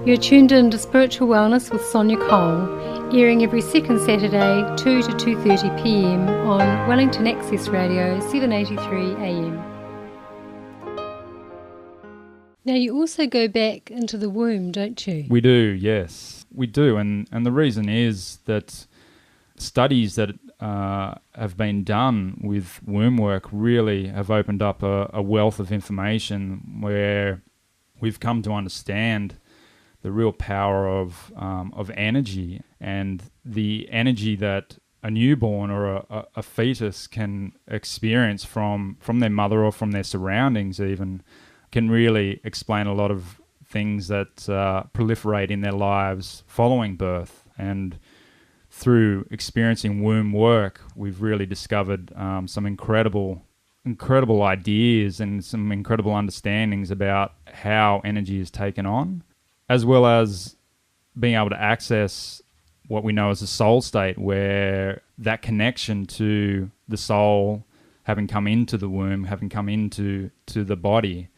You're tuned in to Spiritual Wellness with Sonia Cole, airing every second Saturday, 2 to 2:30pm on Wellington Access Radio, 783am. Now you also go back into the womb, don't you? We do, yes. We do, and the reason is that studies that have been done with womb work really have opened up a wealth of information where we've come to understand the real power of energy, and the energy that a newborn or a fetus can experience from their mother or from their surroundings even can really explain a lot of things that proliferate in their lives following birth. And through experiencing womb work, we've really discovered some incredible ideas and some incredible understandings about how energy is taken on, as well as being able to access what we know as a soul state, where that connection to the soul, having come into the womb, having come into the body,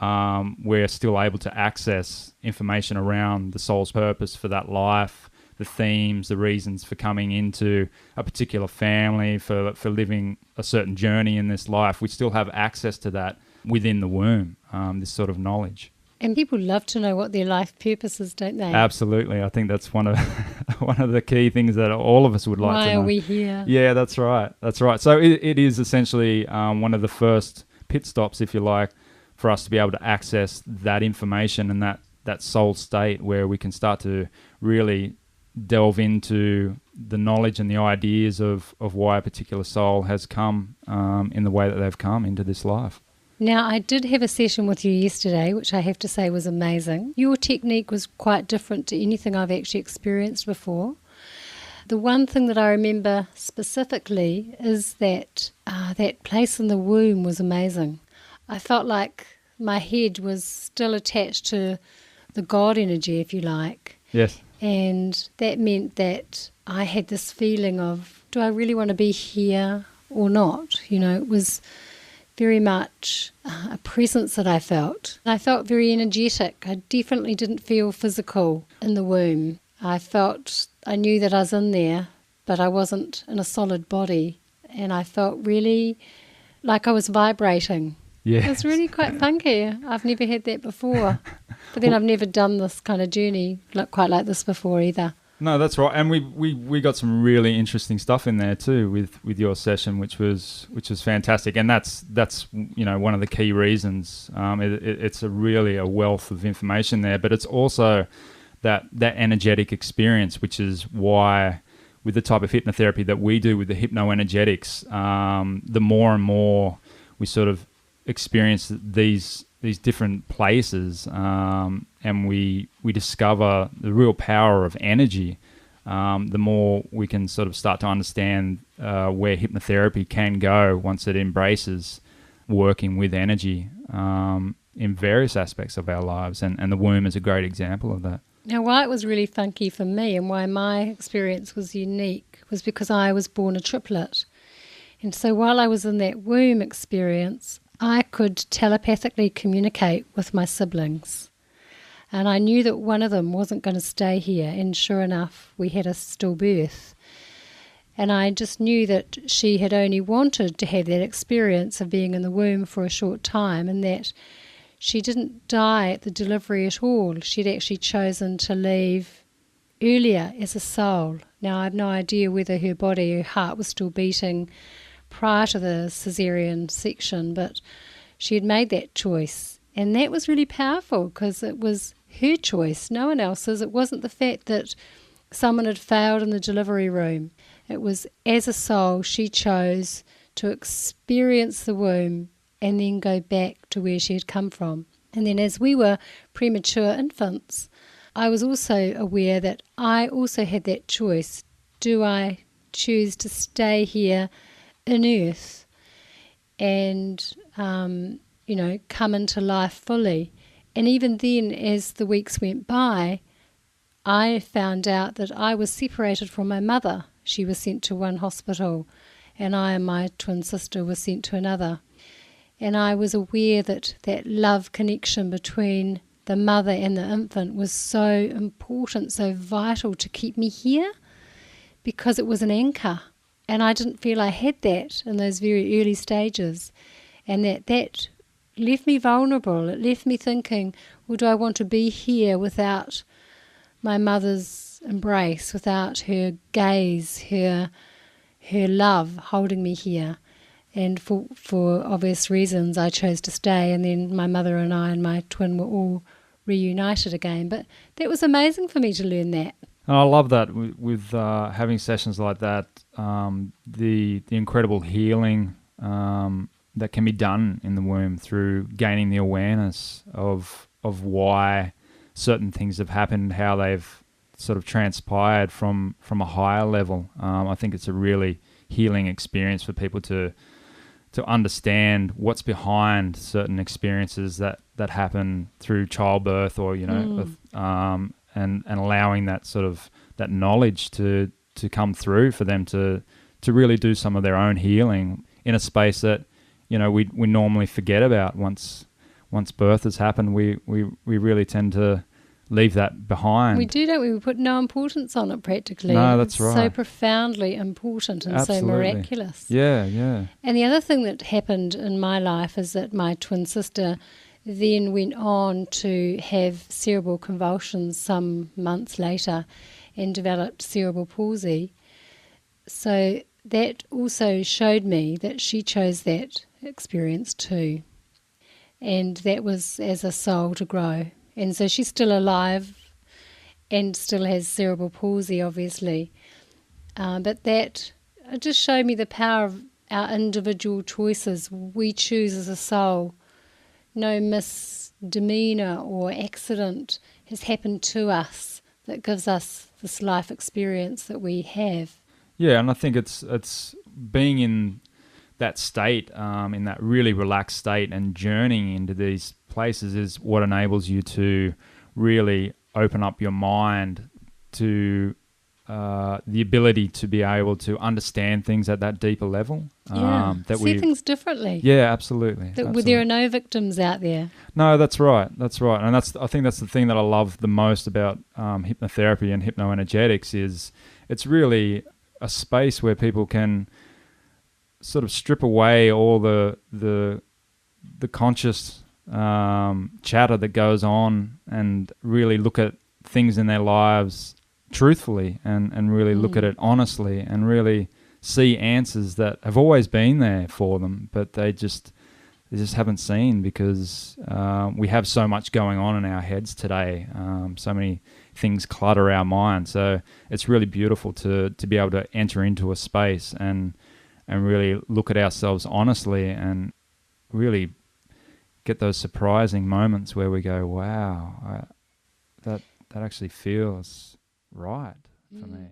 we're still able to access information around the soul's purpose for that life, the themes, the reasons for coming into a particular family, for living a certain journey in this life. We still have access to that within the womb, this sort of knowledge. And people love to know what their life purpose is, don't they? Absolutely. I think that's one of one of the key things that all of us would like to know. Why are we here? Yeah, that's right. That's right. So it is essentially one of the first pit stops, if you like, for us to be able to access that information and that soul state where we can start to really delve into the knowledge and the ideas of why a particular soul has come in the way that they've come into this life. Now, I did have a session with you yesterday, which I have to say was amazing. Your technique was quite different to anything I've actually experienced before. The one thing that I remember specifically is that that place in the womb was amazing. I felt like my head was still attached to the God energy, if you like. Yes. And that meant that I had this feeling of, do I really want to be here or not? You know, it was very much a presence that I felt. I felt very energetic. I definitely didn't feel physical in the womb. I knew that I was in there, but I wasn't in a solid body. And I felt really like I was vibrating. Yeah. It was really quite funky. I've never had that before. But then I've never done this kind of journey quite like this before either. No, that's right. And we got some really interesting stuff in there too with your session, which was fantastic. And that's one of the key reasons. It's really a wealth of information there, but it's also that energetic experience, which is why with the type of hypnotherapy that we do with the hypnoenergetics, the more and more we sort of experience these different places, and we discover the real power of energy, the more we can sort of start to understand where hypnotherapy can go once it embraces working with energy in various aspects of our lives, and the womb is a great example of that. Now, why it was really funky for me and why my experience was unique was because I was born a triplet. And so while I was in that womb experience, I could telepathically communicate with my siblings. And I knew that one of them wasn't going to stay here. And sure enough, we had a stillbirth. And I just knew that she had only wanted to have that experience of being in the womb for a short time, and that she didn't die at the delivery at all. She'd actually chosen to leave earlier as a soul. Now, I have no idea whether her body, her heart was still beating prior to the caesarean section, but she had made that choice. And that was really powerful because it was her choice, no one else's. It wasn't the fact that someone had failed in the delivery room. It was, as a soul, she chose to experience the womb and then go back to where she had come from. And then as we were premature infants, I was also aware that I also had that choice. Do I choose to stay here in earth and, come into life fully? And even then, as the weeks went by, I found out that I was separated from my mother. She was sent to one hospital, and I and my twin sister were sent to another. And I was aware that that love connection between the mother and the infant was so important, so vital to keep me here, because it was an anchor. And I didn't feel I had that in those very early stages. And that left me vulnerable. It left me thinking, well, do I want to be here without my mother's embrace, without her gaze, her love holding me here? And for obvious reasons, I chose to stay. And then my mother and I and my twin were all reunited again. But that was amazing for me to learn that. And I love that with having sessions like that, the incredible healing that can be done in the womb through gaining the awareness of why certain things have happened, how they've sort of transpired from a higher level. I think it's a really healing experience for people to understand what's behind certain experiences that happen through childbirth, or and allowing that sort of that knowledge to come through for them to really do some of their own healing in a space that we normally forget about. Once birth has happened, we really tend to leave that behind. We do, don't we? We put no importance on it practically. No, that's it's right. So profoundly important and Absolutely. so miraculous. Yeah. And the other thing that happened in my life is that my twin sister then went on to have cerebral convulsions some months later and developed cerebral palsy. So that also showed me that she chose that experience too. And that was as a soul to grow. And so she's still alive and still has cerebral palsy, obviously. But that just showed me the power of our individual choices. We choose as a soul. No misdemeanor or accident has happened to us that gives us this life experience that we have. Yeah, and I think it's being in that state, in that really relaxed state, and journeying into these places is what enables you to really open up your mind to the ability to be able to understand things at that deeper level. See things differently. Yeah, absolutely. There are no victims out there. No, that's right. And I think that's the thing that I love the most about hypnotherapy and hypnoenergetics is it's really a space where people can sort of strip away all the conscious chatter that goes on and really look at things in their lives truthfully and really look at it honestly and really see answers that have always been there for them, but they just haven't seen because we have so much going on in our heads today. So many things clutter our mind. So it's really beautiful to be able to enter into a space and really look at ourselves honestly and really get those surprising moments where we go, wow, that actually feels right for me.